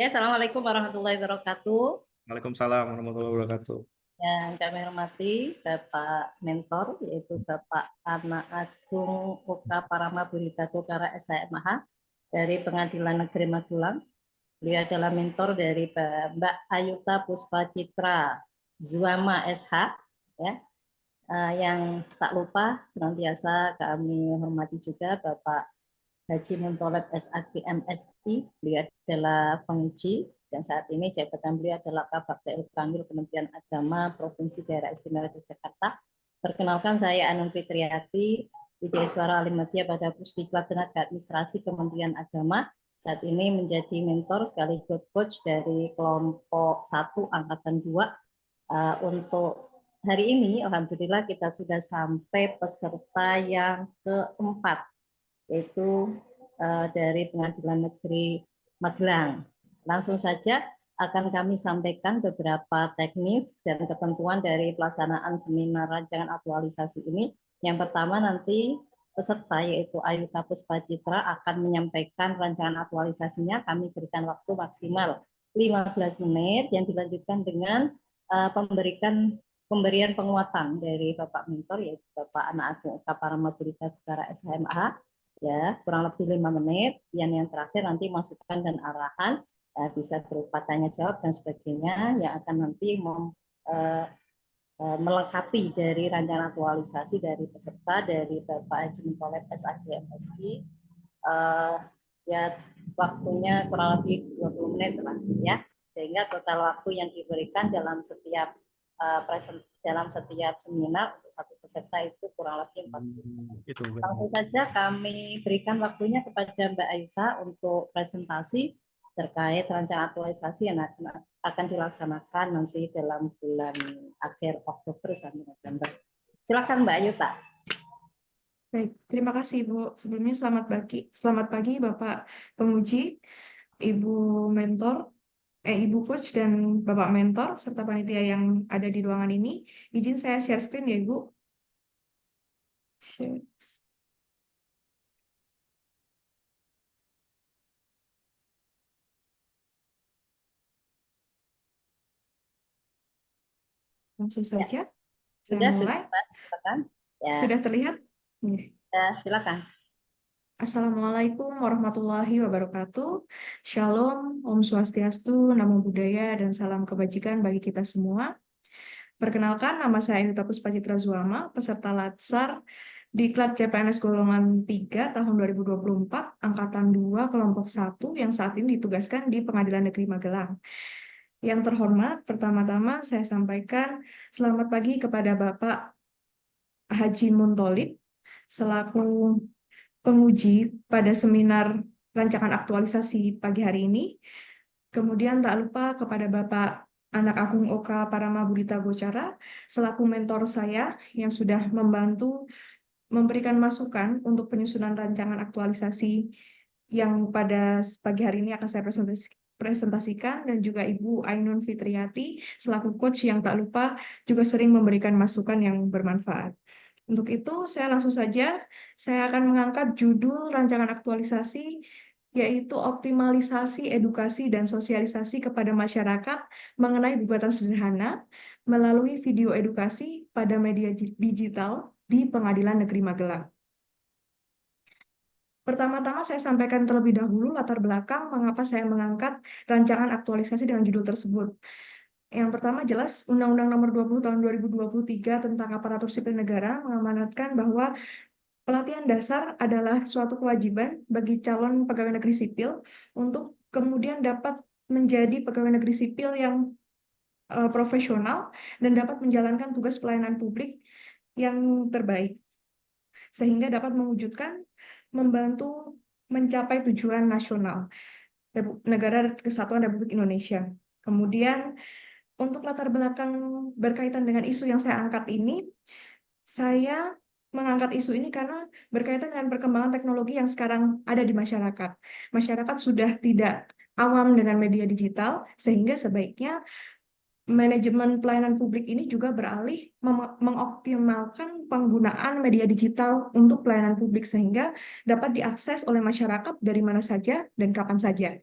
Ya, Assalamualaikum warahmatullahi wabarakatuh. Waalaikumsalam warahmatullahi wabarakatuh. Yang kami hormati Bapak Mentor, yaitu Bapak Ana Agung Uka Parama Burita Tokara SHMH dari Pengadilan Negeri Magelang. Beliau adalah mentor dari Mbak Ayuta Puspa Citra Zuama SH, ya. Yang tak lupa senantiasa kami hormati juga Bapak Haji Muntolib SAG MSc, beliau adalah penguji dan saat ini jabatan beliau adalah Kabak Kanwil Kementerian Agama Provinsi Daerah Istimewa Yogyakarta. Perkenalkan saya Anun Fitriati, Widyaswara Alimatia pada Pusdiklat Tenaga Administrasi Kementerian Agama. Saat ini menjadi mentor sekaligus coach dari kelompok 1 angkatan 2. Untuk hari ini alhamdulillah kita sudah sampai peserta yang keempat, yaitu dari Pengadilan Negeri Magelang. Langsung saja akan kami sampaikan beberapa teknis dan ketentuan dari pelaksanaan seminar rancangan aktualisasi ini. Yang pertama nanti peserta yaitu Ayuta Puspa Citra akan menyampaikan rancangan aktualisasinya. Kami berikan waktu maksimal 15 menit yang dilanjutkan dengan pemberian penguatan dari Bapak Mentor yaitu Bapak Ana Agung Kaparama Burita Negara SHMA, ya kurang lebih 5 menit. Yang terakhir nanti masukan dan arahan, bisa berupa tanya jawab dan sebagainya yang akan nanti melengkapi dari rancangan aktualisasi dari peserta dari Bapak Haji Muntolib SAG MSI. Ya waktunya kurang lebih 20 menit lah, ya, sehingga total waktu yang diberikan dalam setiap seminar untuk satu peserta itu kurang lebih 40 menit. Langsung saja kami berikan waktunya kepada Mbak Aisa untuk presentasi terkait rancangan aktualisasi yang akan dilaksanakan nanti dalam bulan akhir Oktober sampai November. Silakan Mbak Ayuta. Baik, terima kasih Ibu. Sebelumnya selamat pagi Bapak penguji, Ibu mentor, Ibu coach dan Bapak mentor serta panitia yang ada di ruangan ini. Izin saya share screen ya Ibu. Share. Langsung saja. Sudah, mulai. Silakan. Ya. Sudah terlihat? Ya, silakan. Assalamualaikum warahmatullahi wabarakatuh. Shalom, Om Swastiastu, Namo Buddhaya, dan salam kebajikan bagi kita semua. Perkenalkan, nama saya Ayuta Puspa Citra Zuama, peserta Latsar Diklat CPNS golongan 3 tahun 2024, Angkatan 2, kelompok 1, yang saat ini ditugaskan di Pengadilan Negeri Magelang. Yang terhormat, pertama-tama saya sampaikan selamat pagi kepada Bapak Haji Muntolib, selaku penguji pada seminar rancangan aktualisasi pagi hari ini. Kemudian tak lupa kepada Bapak Anak Agung Oka Parama Burita Bocara, selaku mentor saya yang sudah membantu memberikan masukan untuk penyusunan rancangan aktualisasi yang pada pagi hari ini akan saya presentasikan, dan juga Ibu Ainun Fitriati, selaku coach yang tak lupa juga sering memberikan masukan yang bermanfaat. Untuk itu, saya langsung saja, saya akan mengangkat judul rancangan aktualisasi, yaitu optimalisasi edukasi dan sosialisasi kepada masyarakat mengenai gugatan sederhana melalui video edukasi pada media digital di Pengadilan Negeri Magelang. Pertama-tama saya sampaikan terlebih dahulu latar belakang mengapa saya mengangkat rancangan aktualisasi dengan judul tersebut. Yang pertama jelas Undang-Undang Nomor 20 Tahun 2023 tentang Aparatur Sipil Negara mengamanatkan bahwa pelatihan dasar adalah suatu kewajiban bagi calon pegawai negeri sipil untuk kemudian dapat menjadi pegawai negeri sipil yang profesional dan dapat menjalankan tugas pelayanan publik yang terbaik, sehingga dapat mewujudkan membantu mencapai tujuan nasional Negara Kesatuan Republik Indonesia. Kemudian untuk latar belakang berkaitan dengan isu yang saya angkat ini, saya mengangkat isu ini karena berkaitan dengan perkembangan teknologi yang sekarang ada di masyarakat. Masyarakat sudah tidak awam dengan media digital, sehingga sebaiknya manajemen pelayanan publik ini juga beralih mengoptimalkan penggunaan media digital untuk pelayanan publik sehingga dapat diakses oleh masyarakat dari mana saja dan kapan saja.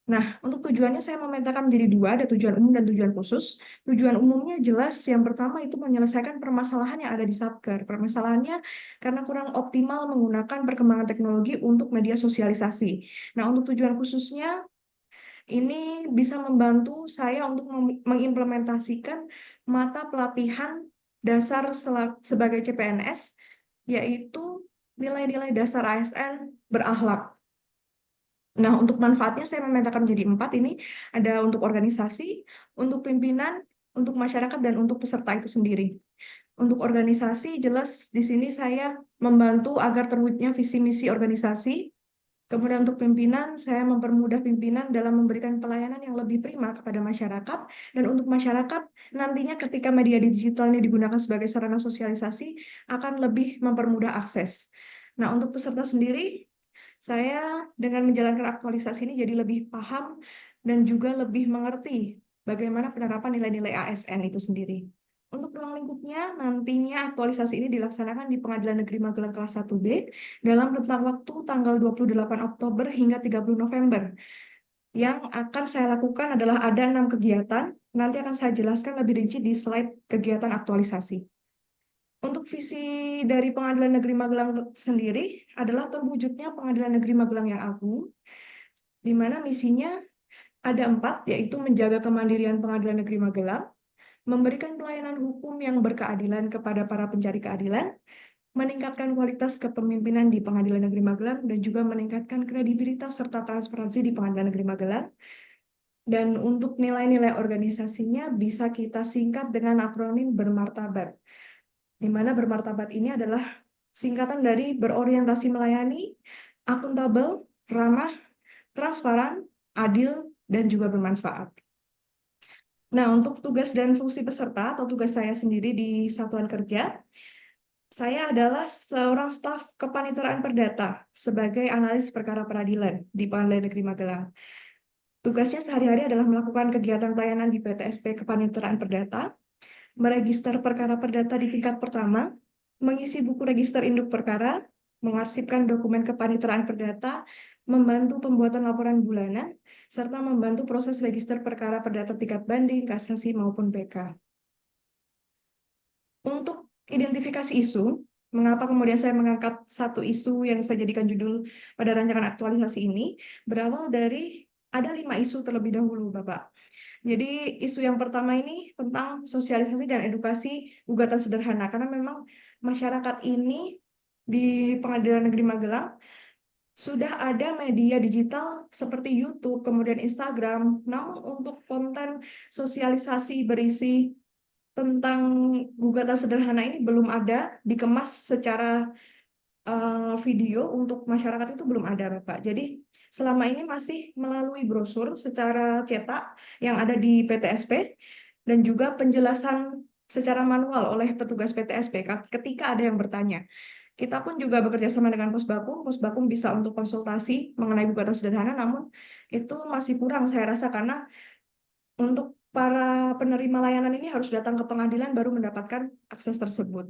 Nah, untuk tujuannya saya memetakan menjadi dua, ada tujuan umum dan tujuan khusus. Tujuan umumnya jelas, yang pertama itu menyelesaikan permasalahan yang ada di Satker. Permasalahannya karena kurang optimal menggunakan perkembangan teknologi untuk media sosialisasi. Nah, untuk tujuan khususnya, ini bisa membantu saya untuk mengimplementasikan mata pelatihan dasar sebagai CPNS, yaitu nilai-nilai dasar ASN berakhlak. Nah, untuk manfaatnya saya memetakan menjadi 4 ini, ada untuk organisasi, untuk pimpinan, untuk masyarakat, dan untuk peserta itu sendiri. Untuk organisasi, jelas di sini saya membantu agar terwujudnya visi misi organisasi. Kemudian untuk pimpinan, saya mempermudah pimpinan dalam memberikan pelayanan yang lebih prima kepada masyarakat. Dan untuk masyarakat, nantinya ketika media digital ini digunakan sebagai sarana sosialisasi, akan lebih mempermudah akses. Nah, untuk peserta sendiri, saya dengan menjalankan aktualisasi ini jadi lebih paham dan juga lebih mengerti bagaimana penerapan nilai-nilai ASN itu sendiri. Untuk ruang lingkupnya, nantinya aktualisasi ini dilaksanakan di Pengadilan Negeri Magelang kelas 1B dalam rentang waktu tanggal 28 Oktober hingga 30 November. Yang akan saya lakukan adalah ada 6 kegiatan, nanti akan saya jelaskan lebih rinci di slide kegiatan aktualisasi. Untuk visi dari Pengadilan Negeri Magelang sendiri adalah terwujudnya Pengadilan Negeri Magelang yang agung, di mana misinya ada 4, yaitu menjaga kemandirian Pengadilan Negeri Magelang, memberikan pelayanan hukum yang berkeadilan kepada para pencari keadilan, meningkatkan kualitas kepemimpinan di Pengadilan Negeri Magelang, dan juga meningkatkan kredibilitas serta transparansi di Pengadilan Negeri Magelang. Dan untuk nilai-nilai organisasinya bisa kita singkat dengan akronim bermartabat, di mana bermartabat ini adalah singkatan dari berorientasi melayani, akuntabel, ramah, transparan, adil, dan juga bermanfaat. Nah, untuk tugas dan fungsi peserta atau tugas saya sendiri di satuan kerja, saya adalah seorang staf kepaniteraan perdata sebagai analis perkara peradilan di Pengadilan Negeri Magelang. Tugasnya sehari-hari adalah melakukan kegiatan pelayanan di PTSP Kepaniteraan Perdata, meregister perkara perdata di tingkat pertama, mengisi buku register induk perkara, mengarsipkan dokumen kepaniteraan perdata, membantu pembuatan laporan bulanan, serta membantu proses register perkara perdata tingkat banding, kasasi, maupun PK. Untuk identifikasi isu, mengapa kemudian saya mengangkat satu isu yang saya jadikan judul pada rancangan aktualisasi ini, berawal dari ada 5 isu terlebih dahulu, Bapak. Jadi isu yang pertama ini tentang sosialisasi dan edukasi gugatan sederhana, karena memang masyarakat ini di Pengadilan Negeri Magelang sudah ada media digital seperti YouTube, kemudian Instagram, namun untuk konten sosialisasi berisi tentang gugatan sederhana ini belum ada dikemas secara video untuk masyarakat itu belum ada, Bapak. Jadi selama ini masih melalui brosur secara cetak yang ada di PTSP dan juga penjelasan secara manual oleh petugas PTSP ketika ada yang bertanya. Kita pun juga bekerja sama dengan Posbakum bisa untuk konsultasi mengenai gugatan sederhana, namun itu masih kurang saya rasa karena untuk para penerima layanan ini harus datang ke pengadilan baru mendapatkan akses tersebut.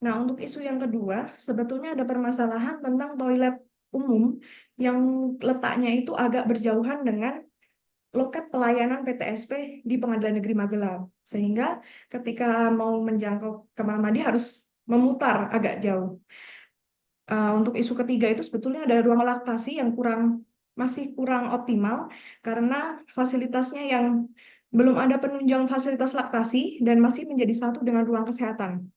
Nah, untuk isu yang kedua, sebetulnya ada permasalahan tentang toilet umum yang letaknya itu agak berjauhan dengan loket pelayanan PTSP di Pengadilan Negeri Magelang. Sehingga ketika mau menjangkau kamar mandi harus memutar agak jauh. Untuk isu ketiga itu sebetulnya ada ruang laktasi yang masih kurang optimal karena fasilitasnya yang belum ada penunjang fasilitas laktasi dan masih menjadi satu dengan ruang kesehatan.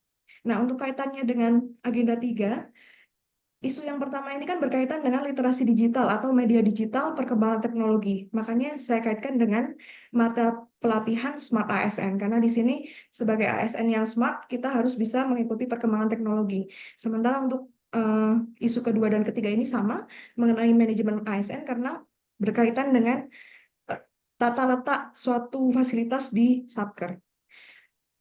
Nah, untuk kaitannya dengan agenda 3, isu yang pertama ini kan berkaitan dengan literasi digital atau media digital perkembangan teknologi. Makanya saya kaitkan dengan mata pelatihan Smart ASN, karena di sini sebagai ASN yang smart, kita harus bisa mengikuti perkembangan teknologi. Sementara untuk isu kedua dan ketiga ini sama, mengenai manajemen ASN karena berkaitan dengan tata letak suatu fasilitas di Satker.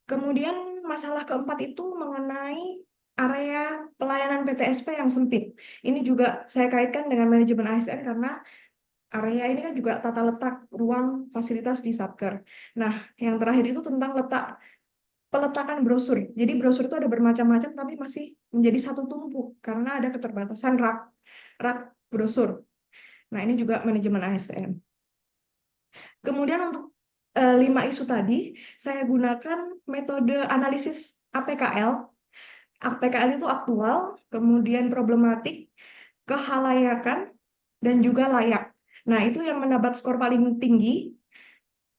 Kemudian masalah keempat itu mengenai area pelayanan PTSP yang sempit. Ini juga saya kaitkan dengan manajemen ASN karena area ini kan juga tata letak ruang fasilitas di Satker. Nah, yang terakhir itu tentang peletakan brosur. Jadi brosur itu ada bermacam-macam tapi masih menjadi satu tumpuk karena ada keterbatasan rak brosur. Nah, ini juga manajemen ASN. Kemudian untuk 5 isu tadi, saya gunakan metode analisis APKL. APKL itu aktual, kemudian problematik, kehalayakan, dan juga layak. Nah, itu yang mendapat skor paling tinggi,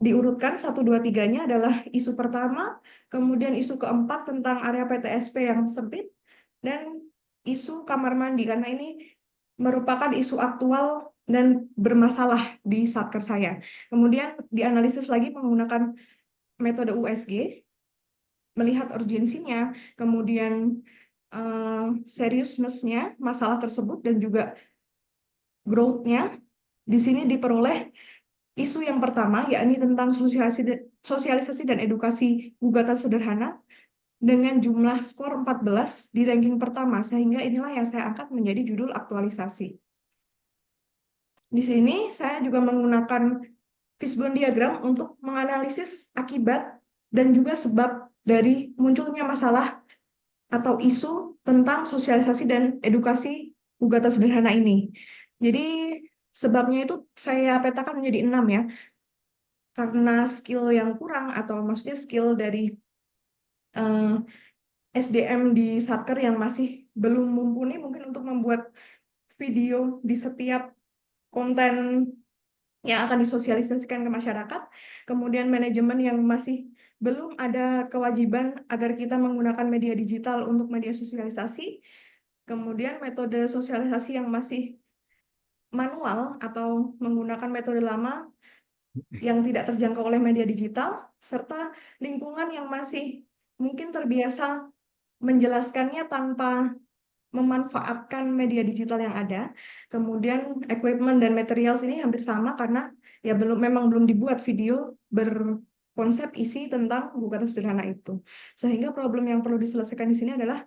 diurutkan 1, 2, 3-nya adalah isu pertama, kemudian isu keempat tentang area PTSP yang sempit, dan isu kamar mandi, karena ini merupakan isu aktual dan bermasalah di satker saya. Kemudian dianalisis lagi menggunakan metode USG, melihat urgensinya, kemudian seriousness-nya masalah tersebut, dan juga growth-nya. Di sini diperoleh isu yang pertama, yakni tentang sosialisasi dan edukasi gugatan sederhana, dengan jumlah skor 14 di ranking pertama, sehingga inilah yang saya angkat menjadi judul aktualisasi. Di sini saya juga menggunakan fishbone diagram untuk menganalisis akibat dan juga sebab dari munculnya masalah atau isu tentang sosialisasi dan edukasi gugatan sederhana ini. Jadi sebabnya itu saya petakan menjadi 6 ya, karena skill yang kurang atau maksudnya skill dari SDM di satker yang masih belum mumpuni mungkin untuk membuat video di setiap konten yang akan disosialisasikan ke masyarakat, kemudian manajemen yang masih belum ada kewajiban agar kita menggunakan media digital untuk media sosialisasi, kemudian metode sosialisasi yang masih manual atau menggunakan metode lama yang tidak terjangkau oleh media digital, serta lingkungan yang masih mungkin terbiasa menjelaskannya tanpa memanfaatkan media digital yang ada. Kemudian equipment dan materials ini hampir sama karena ya memang belum dibuat video berkonsep isi tentang gugatan sederhana itu. Sehingga problem yang perlu diselesaikan di sini adalah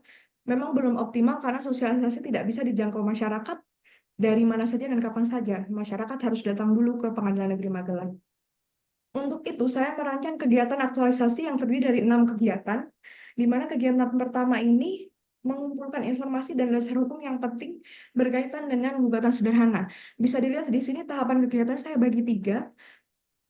memang belum optimal karena sosialisasi tidak bisa dijangkau masyarakat dari mana saja dan kapan saja. Masyarakat harus datang dulu ke Pengadilan Negeri Magelang. Untuk itu, saya merancang kegiatan aktualisasi yang terdiri dari 6 kegiatan, di mana kegiatan pertama ini mengumpulkan informasi dan dasar hukum yang penting berkaitan dengan gugatan sederhana. Bisa dilihat di sini tahapan kegiatan saya bagi 3,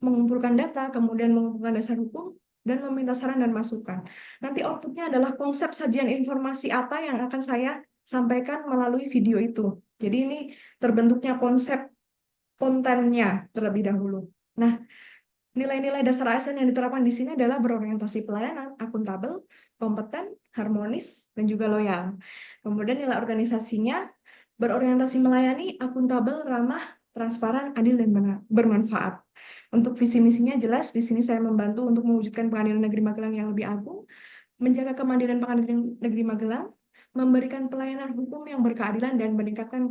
mengumpulkan data, kemudian mengumpulkan dasar hukum, dan meminta saran dan masukan. Nanti outputnya adalah konsep sajian informasi apa yang akan saya sampaikan melalui video itu. Jadi ini terbentuknya konsep kontennya terlebih dahulu. Nah, nilai-nilai dasar ASN yang diterapkan di sini adalah berorientasi pelayanan, akuntabel, kompeten, harmonis, dan juga loyal. Kemudian nilai organisasinya berorientasi melayani, akuntabel, ramah, transparan, adil, dan bermanfaat. Untuk visi misinya jelas, di sini saya membantu untuk mewujudkan Pengadilan Negeri Magelang yang lebih agung, menjaga kemandirian Pengadilan Negeri Magelang, memberikan pelayanan hukum yang berkeadilan, dan meningkatkan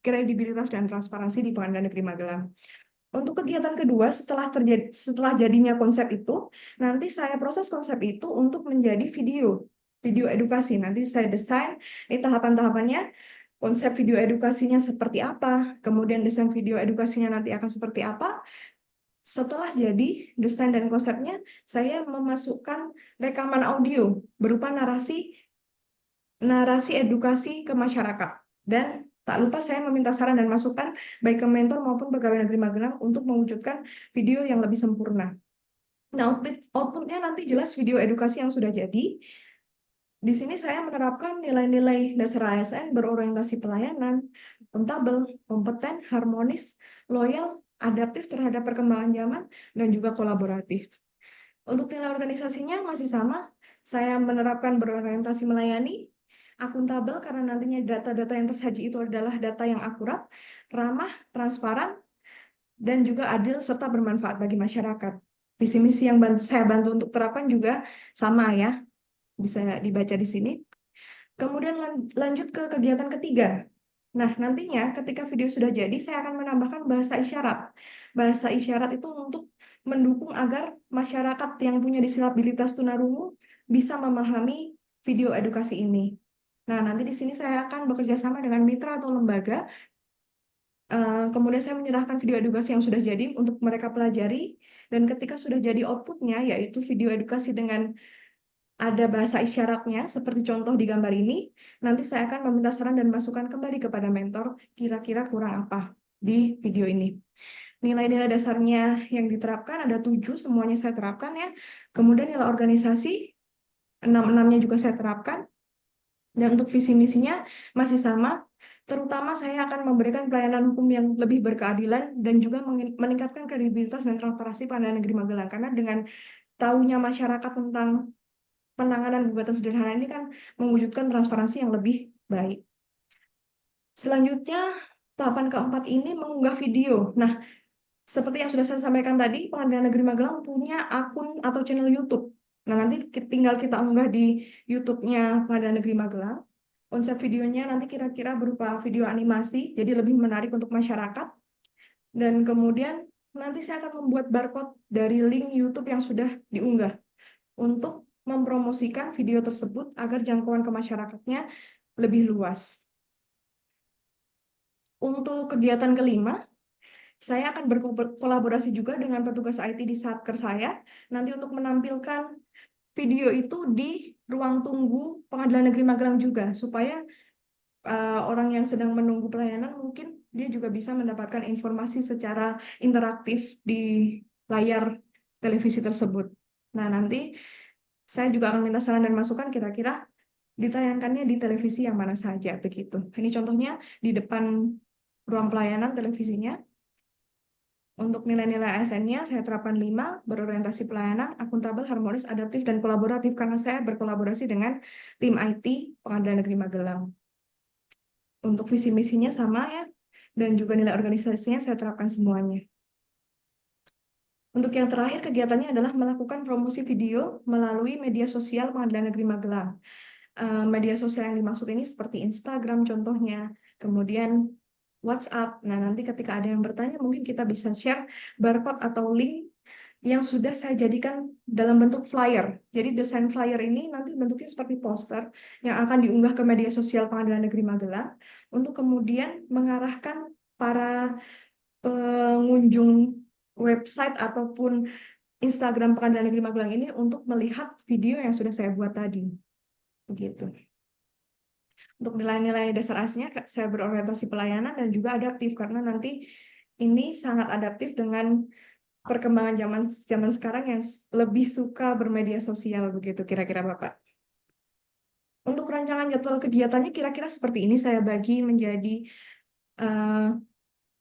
kredibilitas dan transparansi di Pengadilan Negeri Magelang. Untuk kegiatan kedua, setelah jadinya konsep itu, nanti saya proses konsep itu untuk menjadi video edukasi. Nanti saya desain tahapan-tahapannya, konsep video edukasinya seperti apa, kemudian desain video edukasinya nanti akan seperti apa. Setelah jadi desain dan konsepnya, saya memasukkan rekaman audio berupa narasi edukasi ke masyarakat. Dan tak lupa saya meminta saran dan masukan baik ke mentor maupun pegawai negeri Magelang untuk mewujudkan video yang lebih sempurna. Nah, outputnya nanti jelas video edukasi yang sudah jadi. Di sini saya menerapkan nilai-nilai dasar ASN berorientasi pelayanan, akuntabel, kompeten, harmonis, loyal, adaptif terhadap perkembangan zaman, dan juga kolaboratif. Untuk nilai organisasinya masih sama, saya menerapkan berorientasi melayani, akuntabel karena nantinya data-data yang tersaji itu adalah data yang akurat, ramah, transparan, dan juga adil serta bermanfaat bagi masyarakat. Visi misi yang saya bantu untuk terapkan juga sama ya, bisa dibaca di sini. Kemudian lanjut ke kegiatan ketiga. Nah, nantinya ketika video sudah jadi, saya akan menambahkan bahasa isyarat. Bahasa isyarat itu untuk mendukung agar masyarakat yang punya disabilitas tunarungu bisa memahami video edukasi ini. Nah, nanti di sini saya akan bekerja sama dengan mitra atau lembaga. Kemudian saya menyerahkan video edukasi yang sudah jadi untuk mereka pelajari. Dan ketika sudah jadi outputnya, yaitu video edukasi dengan ada bahasa isyaratnya, seperti contoh di gambar ini, nanti saya akan meminta saran dan masukan kembali kepada mentor, kira-kira kurang apa di video ini. Nilai-nilai dasarnya yang diterapkan ada 7, semuanya saya terapkan ya. Kemudian nilai organisasi, 6-6-nya juga saya terapkan. Dan untuk visi misinya masih sama, terutama saya akan memberikan pelayanan hukum yang lebih berkeadilan dan juga meningkatkan kredibilitas dan transparansi Pengadilan Negeri Magelang. Karena dengan tahunya masyarakat tentang penanganan gugatan sederhana ini kan mewujudkan transparansi yang lebih baik. Selanjutnya, tahapan keempat ini mengunggah video. Nah, seperti yang sudah saya sampaikan tadi, Pengadilan Negeri Magelang punya akun atau channel YouTube. Nah, nanti tinggal kita unggah di YouTube-nya Pengadilan Negeri Magelang. Konsep videonya nanti kira-kira berupa video animasi, jadi lebih menarik untuk masyarakat. Dan kemudian nanti saya akan membuat barcode dari link YouTube yang sudah diunggah untuk mempromosikan video tersebut agar jangkauan ke masyarakatnya lebih luas. Untuk kegiatan kelima, saya akan berkolaborasi juga dengan petugas IT di Satker saya, nanti untuk menampilkan video itu di ruang tunggu Pengadilan Negeri Magelang juga, supaya orang yang sedang menunggu pelayanan mungkin dia juga bisa mendapatkan informasi secara interaktif di layar televisi tersebut. Nah, nanti saya juga akan minta saran dan masukan kira-kira ditayangkannya di televisi yang mana saja begitu. Ini contohnya di depan ruang pelayanan televisinya. Untuk nilai-nilai ASN-nya saya terapkan 5, berorientasi pelayanan, akuntabel, harmonis, adaptif, dan kolaboratif karena saya berkolaborasi dengan tim IT Pengadilan Negeri Magelang. Untuk visi misinya sama ya, dan juga nilai organisasinya saya terapkan semuanya. Untuk yang terakhir, kegiatannya adalah melakukan promosi video melalui media sosial Pengadilan Negeri Magelang. Media sosial yang dimaksud ini seperti Instagram contohnya, kemudian WhatsApp. Nah, nanti ketika ada yang bertanya, mungkin kita bisa share barcode atau link yang sudah saya jadikan dalam bentuk flyer. Jadi desain flyer ini nanti bentuknya seperti poster yang akan diunggah ke media sosial Pengadilan Negeri Magelang untuk kemudian mengarahkan para pengunjung website ataupun Instagram Pengadilan Negeri Magelang ini untuk melihat video yang sudah saya buat tadi. Begitu. Untuk nilai-nilai dasar aslinya saya berorientasi pelayanan dan juga adaptif karena nanti ini sangat adaptif dengan perkembangan zaman sekarang yang lebih suka bermedia sosial begitu kira-kira Bapak. Untuk rancangan jadwal kegiatannya kira-kira seperti ini saya bagi menjadi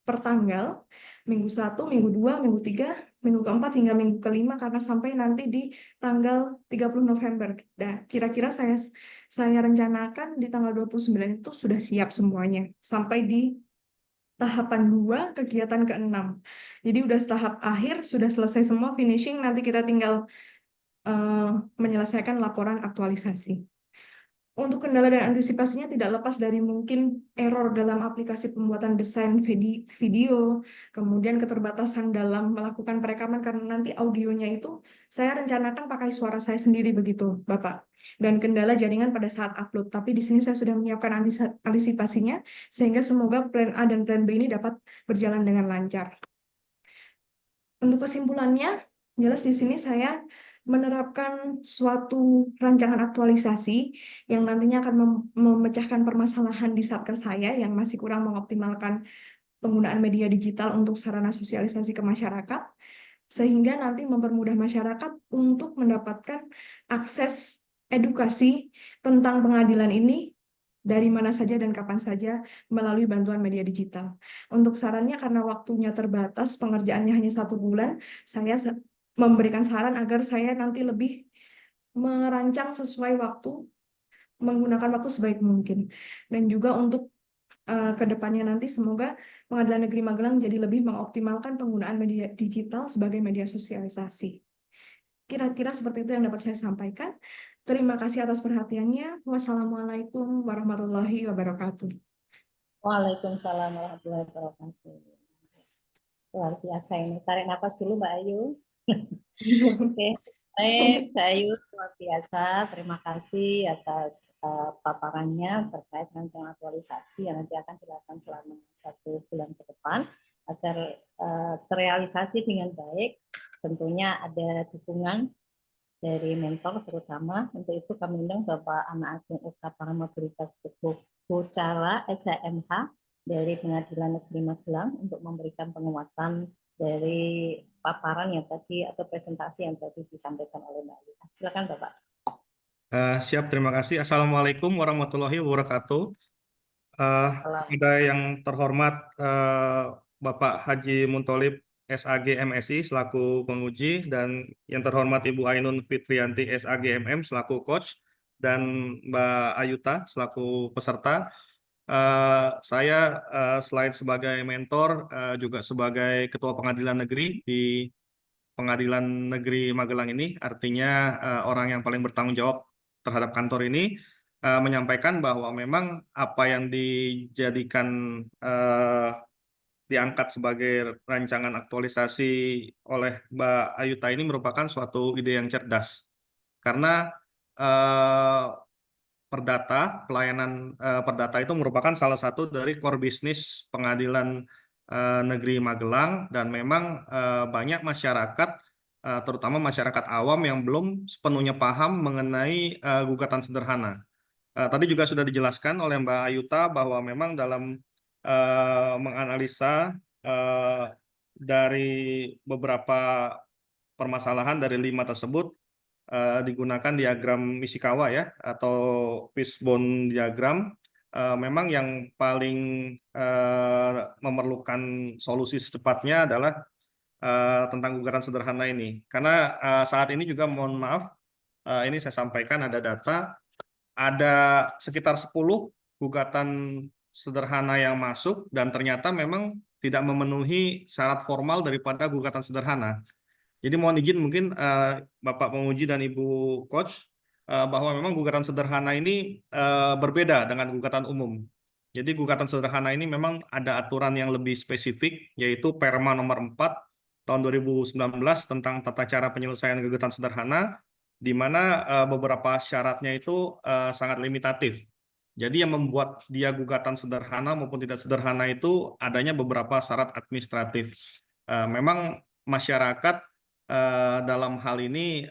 per tanggal, minggu 1, minggu 2, minggu 3, minggu keempat hingga minggu kelima karena sampai nanti di tanggal 30 November. Nah, kira-kira saya rencanakan di tanggal 29 itu sudah siap semuanya sampai di tahapan 2 kegiatan ke-6. Jadi udah tahap akhir sudah selesai semua finishing, nanti kita tinggal menyelesaikan laporan aktualisasi. Untuk kendala dan antisipasinya tidak lepas dari mungkin error dalam aplikasi pembuatan desain video, kemudian keterbatasan dalam melakukan perekaman karena nanti audionya itu saya rencanakan pakai suara saya sendiri begitu, Bapak. Dan kendala jaringan pada saat upload. Tapi di sini saya sudah menyiapkan antisipasinya sehingga semoga plan A dan plan B ini dapat berjalan dengan lancar. Untuk kesimpulannya, jelas di sini saya menerapkan suatu rancangan aktualisasi yang nantinya akan memecahkan permasalahan di Satker saya yang masih kurang mengoptimalkan penggunaan media digital untuk sarana sosialisasi ke masyarakat, sehingga nanti mempermudah masyarakat untuk mendapatkan akses edukasi tentang pengadilan ini dari mana saja dan kapan saja melalui bantuan media digital. Untuk sarannya karena waktunya terbatas, pengerjaannya hanya 1 bulan, saya memberikan saran agar saya nanti lebih merancang sesuai waktu, menggunakan waktu sebaik mungkin. Dan juga untuk kedepannya nanti semoga Pengadilan Negeri Magelang jadi lebih mengoptimalkan penggunaan media digital sebagai media sosialisasi. Kira-kira seperti itu yang dapat saya sampaikan. Terima kasih atas perhatiannya. Wassalamualaikum warahmatullahi wabarakatuh. Waalaikumsalam warahmatullahi wabarakatuh. Luar biasa ini. Tarik nafas dulu Mbak Ayu. Oke, baik Mbak Ayu, luar biasa. Terima kasih atas paparannya terkait rancangan aktualisasi yang nanti akan dilakukan selama 1 bulan ke depan agar terrealisasi dengan baik. Tentunya ada dukungan dari mentor terutama. Untuk itu kami undang Bapak Anak Agung Uka Paramabhurita Bucara SHMH dari Pengadilan Negeri Magelang untuk memberikan penguatan dari paparan yang tadi atau presentasi yang tadi disampaikan oleh Mbak Alita. Silakan Bapak. Siap, terima kasih. Assalamualaikum warahmatullahi wabarakatuh. Salam. Kepada yang terhormat Bapak Haji Muntolib SAG MSI selaku penguji dan yang terhormat Ibu Ainun Fitrianti SAG MM selaku coach dan Mbak Ayuta selaku peserta. Saya selain sebagai mentor juga sebagai Ketua Pengadilan Negeri di Pengadilan Negeri Magelang ini, artinya orang yang paling bertanggung jawab terhadap kantor ini, menyampaikan bahwa memang apa yang dijadikan diangkat sebagai rancangan aktualisasi oleh Mbak Ayuta ini merupakan suatu ide yang cerdas. Karena pelayanan perdata itu merupakan salah satu dari core bisnis Pengadilan Negeri Magelang, dan memang banyak masyarakat, terutama masyarakat awam yang belum sepenuhnya paham mengenai gugatan sederhana. Tadi juga sudah dijelaskan oleh Mbak Ayuta bahwa memang dalam menganalisa dari beberapa permasalahan dari 5 tersebut, digunakan diagram Ishikawa ya, atau fishbone diagram. Memang yang paling memerlukan solusi secepatnya adalah tentang gugatan sederhana ini. Karena saat ini juga mohon maaf, ini saya sampaikan ada data, ada sekitar 10 gugatan sederhana yang masuk dan ternyata memang tidak memenuhi syarat formal daripada gugatan sederhana. Jadi mohon izin mungkin Bapak penguji dan Ibu Coach, bahwa memang gugatan sederhana ini berbeda dengan gugatan umum. Jadi gugatan sederhana ini memang ada aturan yang lebih spesifik, yaitu Perma nomor 4 tahun 2019 tentang tata cara penyelesaian gugatan sederhana, di mana beberapa syaratnya itu sangat limitatif. Jadi yang membuat dia gugatan sederhana maupun tidak sederhana itu adanya beberapa syarat administratif. Memang masyarakat dalam hal ini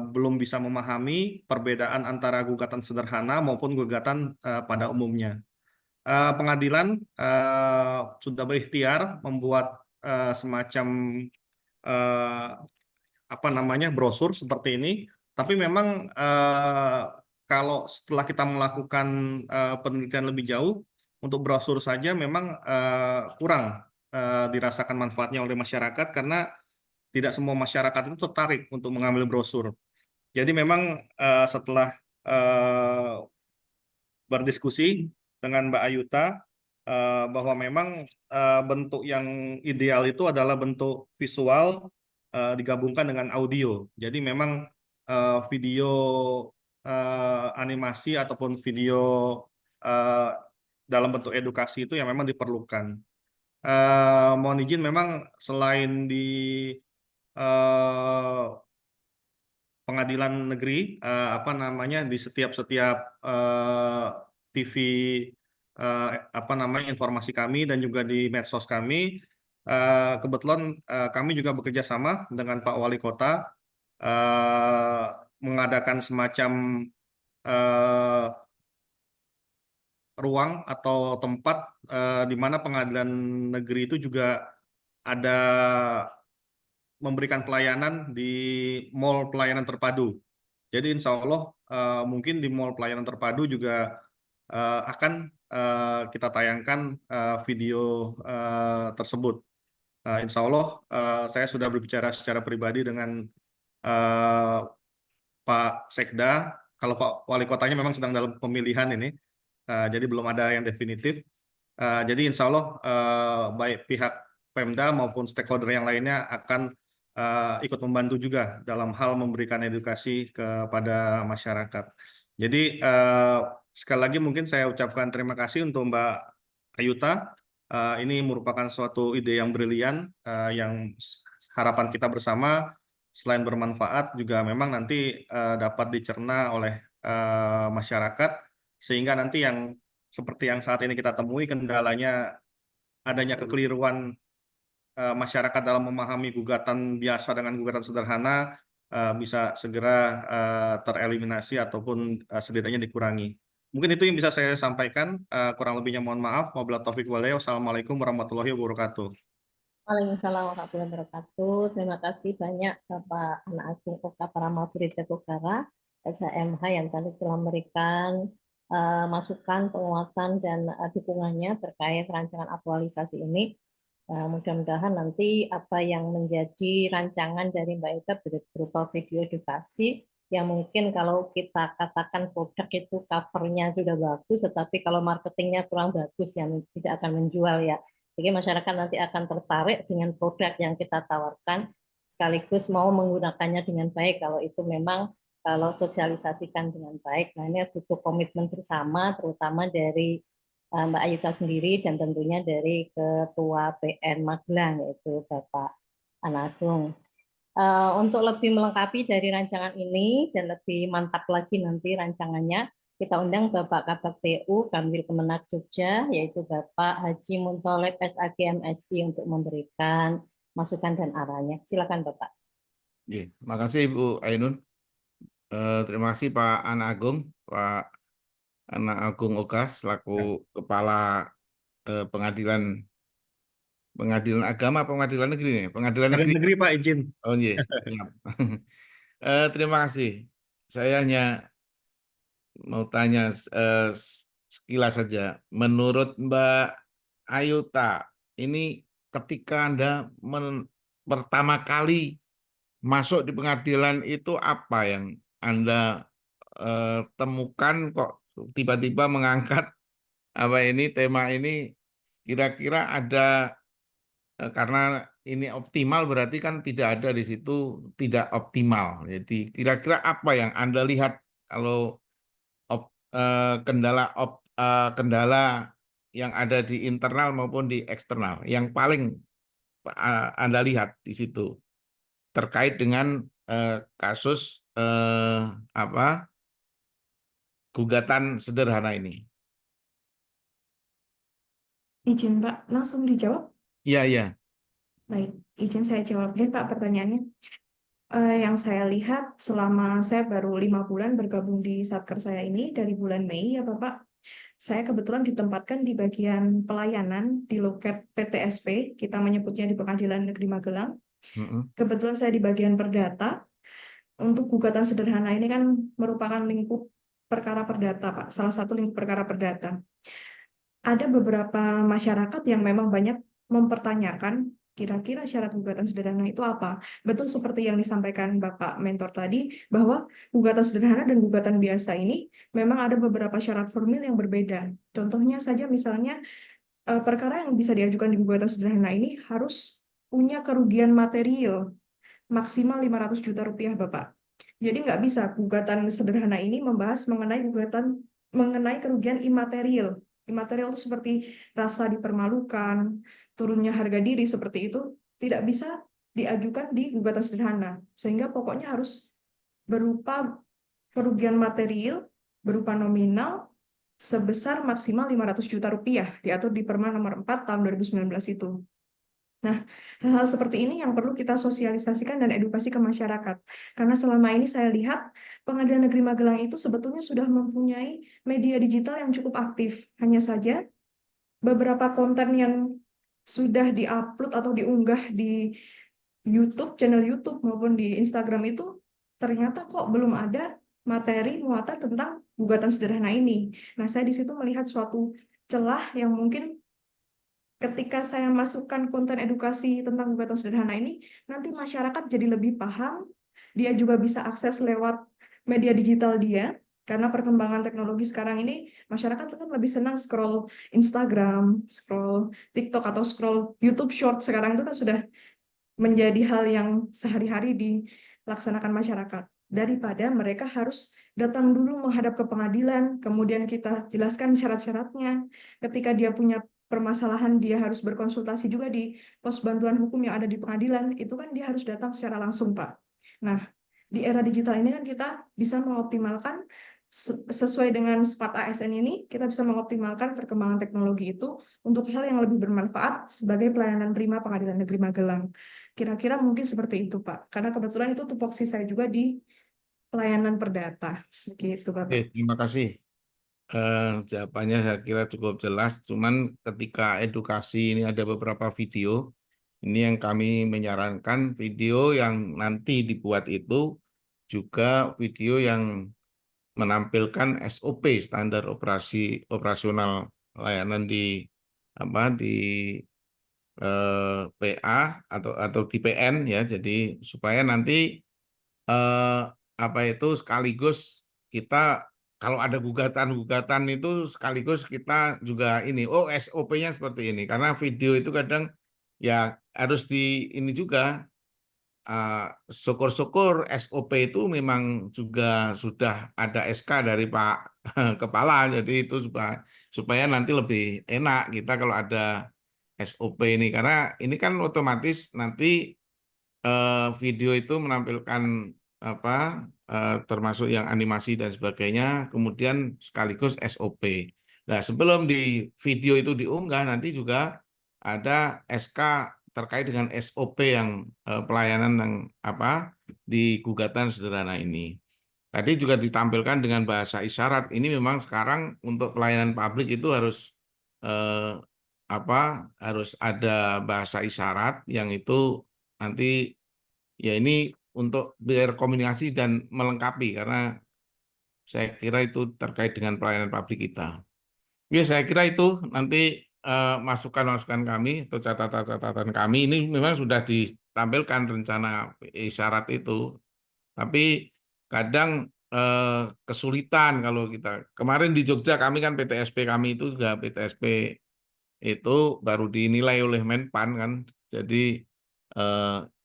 belum bisa memahami perbedaan antara gugatan sederhana maupun gugatan pada umumnya. Pengadilan sudah berikhtiar membuat semacam brosur seperti ini, tapi memang kalau setelah kita melakukan penelitian lebih jauh, untuk brosur saja memang kurang dirasakan manfaatnya oleh masyarakat, karena tidak semua masyarakat itu tertarik untuk mengambil brosur. Jadi memang setelah berdiskusi dengan Mbak Ayuta, bahwa memang bentuk yang ideal itu adalah bentuk visual digabungkan dengan audio. Jadi memang video animasi ataupun video dalam bentuk edukasi itu yang memang diperlukan. Mohon izin, memang selain di pengadilan negeri, di setiap TV informasi kami dan juga di medsos kami, kebetulan kami juga bekerja sama dengan Pak Wali Kota mengadakan semacam ruang atau tempat di mana pengadilan negeri itu juga ada memberikan pelayanan di mall pelayanan terpadu. Jadi insya Allah mungkin di mall pelayanan terpadu juga akan kita tayangkan video tersebut. Insya Allah saya sudah berbicara secara pribadi dengan Pak Sekda. Kalau Pak Wali Kotanya memang sedang dalam pemilihan ini, jadi belum ada yang definitif. Jadi insya Allah baik pihak Pemda maupun stakeholder yang lainnya akan ikut membantu juga dalam hal memberikan edukasi kepada masyarakat. Jadi sekali lagi mungkin saya ucapkan terima kasih untuk Mbak Ayuta. Ini merupakan suatu ide yang brilian, yang harapan kita bersama selain bermanfaat juga memang nanti dapat dicerna oleh masyarakat, sehingga nanti yang seperti yang saat ini kita temui, kendalanya adanya kekeliruan masyarakat dalam memahami gugatan biasa dengan gugatan sederhana, bisa segera tereliminasi ataupun setidaknya dikurangi. Mungkin itu yang bisa saya sampaikan. Kurang lebihnya mohon maaf. Wabillahi taufiq wal hidayah. Wassalamualaikum warahmatullahi wabarakatuh. Waalaikumsalam warahmatullahi wabarakatuh. Terima kasih banyak Bapak Anak Agung Oka Paramahburida Togara, SHMH yang tadi telah memberikan masukan, penguatan, dan dukungannya terkait rancangan aktualisasi ini. Mudah-mudahan nanti apa yang menjadi rancangan dari Mbak Ita berupa video edukasi yang mungkin kalau kita katakan produk itu covernya sudah bagus, tetapi kalau marketingnya kurang bagus yang tidak akan menjual ya. Jadi masyarakat nanti akan tertarik dengan produk yang kita tawarkan, sekaligus mau menggunakannya dengan baik kalau itu memang kalau sosialisasikan dengan baik. Nah ini butuh komitmen bersama, terutama dari Mbak Ayuta sendiri dan tentunya dari Ketua PN Magelang yaitu Bapak Anagung. Untuk lebih melengkapi dari rancangan ini dan lebih mantap lagi nanti rancangannya, kita undang Bapak Kabag TU Kanwil Kemenak Jogja, yaitu Bapak Haji Muntolib SAG MSI untuk memberikan masukan dan arahnya. Silakan Bapak. Terima kasih Bu Ainun. Terima kasih Pak Anak Agung, Pak Anak Agung Oka selaku Kepala Pengadilan Agama, Pengadilan Negeri nih, Pengadilan Dari Negeri. negeri Pak izin. Oh iya, siap. Terima kasih. Saya hanya mau tanya sekilas saja. Menurut Mbak Ayuta, ini ketika Anda pertama kali masuk di pengadilan itu apa yang Anda temukan kok tiba-tiba mengangkat apa ini tema ini, kira-kira ada karena ini optimal berarti kan tidak ada di situ tidak optimal. Jadi kira-kira apa yang Anda lihat kalau kendala yang ada di internal maupun di eksternal yang paling Anda lihat di situ terkait dengan kasus gugatan sederhana ini. Izin Pak, langsung dijawab. Iya, iya. Baik, izin saya jawab deh Pak pertanyaannya. Yang saya lihat selama saya baru 5 bulan bergabung di Satker saya ini dari bulan Mei ya Bapak, saya kebetulan ditempatkan di bagian pelayanan di loket PTSP, kita menyebutnya di Pengadilan Negeri Magelang. Kebetulan saya di bagian perdata. Untuk gugatan sederhana ini kan merupakan lingkup perkara perdata Pak, salah satu lingkup perkara perdata. Ada beberapa masyarakat yang memang banyak mempertanyakan kira-kira syarat gugatan sederhana itu apa. Betul seperti yang disampaikan Bapak Mentor tadi, bahwa gugatan sederhana dan gugatan biasa ini memang ada beberapa syarat formil yang berbeda. Contohnya saja misalnya perkara yang bisa diajukan di gugatan sederhana ini harus punya kerugian material maksimal 500 juta rupiah Bapak. Jadi nggak bisa gugatan sederhana ini membahas mengenai kerugian imaterial. Imaterial itu seperti rasa dipermalukan, turunnya harga diri seperti itu tidak bisa diajukan di gugatan sederhana. Sehingga pokoknya harus berupa kerugian material berupa nominal sebesar maksimal 500 juta rupiah diatur di Perma nomor 4 tahun 2019 itu. Nah, hal-hal seperti ini yang perlu kita sosialisasikan dan edukasi ke masyarakat. Karena selama ini saya lihat Pengadilan Negeri Magelang itu sebetulnya sudah mempunyai media digital yang cukup aktif. Hanya saja beberapa konten yang sudah diupload atau diunggah di YouTube, channel YouTube maupun di Instagram itu ternyata kok belum ada materi muatan tentang gugatan sederhana ini. Nah, saya di situ melihat suatu celah yang mungkin ketika saya masukkan konten edukasi tentang gugatan sederhana ini, nanti masyarakat jadi lebih paham, dia juga bisa akses lewat media digital dia, karena perkembangan teknologi sekarang ini, masyarakat kan lebih senang scroll Instagram, scroll TikTok, atau scroll YouTube Short. Sekarang itu kan sudah menjadi hal yang sehari-hari dilaksanakan masyarakat. Daripada mereka harus datang dulu menghadap ke pengadilan, kemudian kita jelaskan syarat-syaratnya. Ketika dia punya permasalahan, dia harus berkonsultasi juga di pos bantuan hukum yang ada di pengadilan, itu kan dia harus datang secara langsung, Pak. Nah, di era digital ini kan kita bisa mengoptimalkan sesuai dengan SPAT ASN ini, kita bisa mengoptimalkan perkembangan teknologi itu untuk hal yang lebih bermanfaat sebagai pelayanan prima Pengadilan Negeri Magelang. Kira-kira mungkin seperti itu, Pak. Karena kebetulan itu tupoksi saya juga di pelayanan perdata. Begitu, Bapak. Oke, terima kasih. Jawabannya saya kira cukup jelas. Cuman ketika edukasi ini ada beberapa video Ini yang kami menyarankan, video yang nanti dibuat itu juga video yang menampilkan SOP, standar operasional layanan di PA atau di PN ya. Jadi supaya nanti sekaligus kita kalau ada gugatan-gugatan itu sekaligus kita juga SOP-nya seperti ini, karena video itu kadang ya harus ini juga, syukur-syukur SOP itu memang juga sudah ada SK dari Pak Kepala, jadi itu supaya nanti lebih enak kita kalau ada SOP ini, karena ini kan otomatis nanti video itu menampilkan termasuk yang animasi dan sebagainya, kemudian sekaligus SOP. Nah, sebelum di video itu diunggah, nanti juga ada SK terkait dengan SOP yang pelayanan yang di gugatan sederhana ini. Tadi juga ditampilkan dengan bahasa isyarat. Ini memang sekarang untuk pelayanan publik itu harus harus ada bahasa isyarat yang itu nanti ya ini untuk berkomunikasi dan melengkapi, karena saya kira itu terkait dengan pelayanan publik kita. Ya, saya kira itu nanti masukan-masukan kami atau catatan-catatan kami ini memang sudah ditampilkan rencana isyarat itu, tapi kadang kesulitan kalau kita. Kemarin di Jogja kami kan PTSP kami itu juga PTSP itu baru dinilai oleh Menpan kan, jadi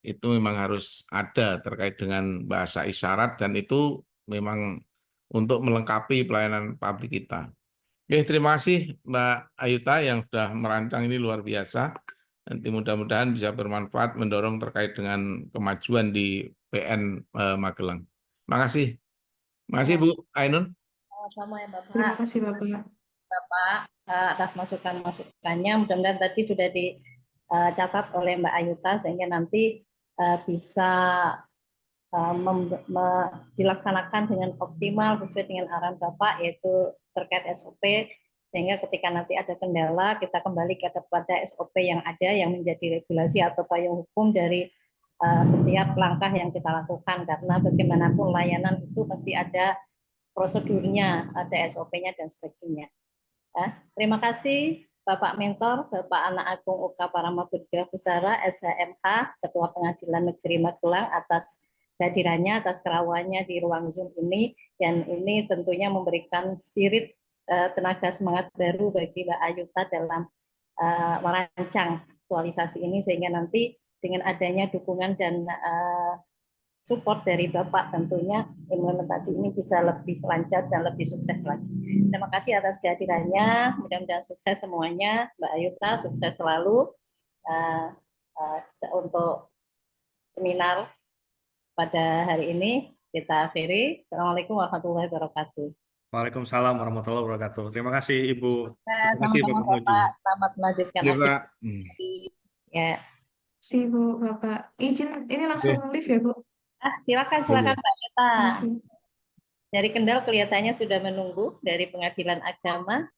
itu memang harus ada terkait dengan bahasa isyarat dan itu memang untuk melengkapi pelayanan publik kita. Oke, terima kasih Mbak Ayuta yang sudah merancang ini luar biasa. Nanti mudah-mudahan bisa bermanfaat mendorong terkait dengan kemajuan di PN Magelang. Terima kasih. Terima kasih Bu Ainun. Sama-sama ya Terima Bapak. kasih Bapak. Atas masukan-masukannya. Mudah-mudahan tadi sudah dicatat oleh Mbak Ayuta sehingga nanti bisa dilaksanakan dengan optimal sesuai dengan arahan Bapak, yaitu terkait SOP, sehingga ketika nanti ada kendala kita kembali kepada SOP yang ada yang menjadi regulasi atau payung hukum dari setiap langkah yang kita lakukan, karena bagaimanapun layanan itu pasti ada prosedurnya, ada SOP-nya dan sebagainya. Terima kasih Bapak Mentor, Bapak Anak Agung UK Parama Buddha Pusara, SHMH, Ketua Pengadilan Negeri Magelang atas kehadirannya, atas kerawaannya di ruang Zoom ini, dan ini tentunya memberikan spirit tenaga semangat baru bagi Mbak Ayuta dalam merancang aktualisasi ini, sehingga nanti dengan adanya dukungan dan support dari Bapak tentunya implementasi ini bisa lebih lancar dan lebih sukses lagi. Terima kasih atas kehadirannya, mudah-mudahan sukses semuanya. Mbak Ayuta, sukses selalu untuk seminar pada hari ini. Kita akhiri. Assalamualaikum warahmatullahi wabarakatuh. Waalaikumsalam warahmatullahi wabarakatuh. Terima kasih Ibu. Terima kasih Sama-sama Bapak Muji. Bapak, selamat melanjutkan Terima aktivitas. Ya. Terima kasih Bu, Bapak. Izin ini langsung live ya Bu. Silakan Mbak Ayuta. Terima kasih. Dari Kendal kelihatannya sudah menunggu dari Pengadilan Agama.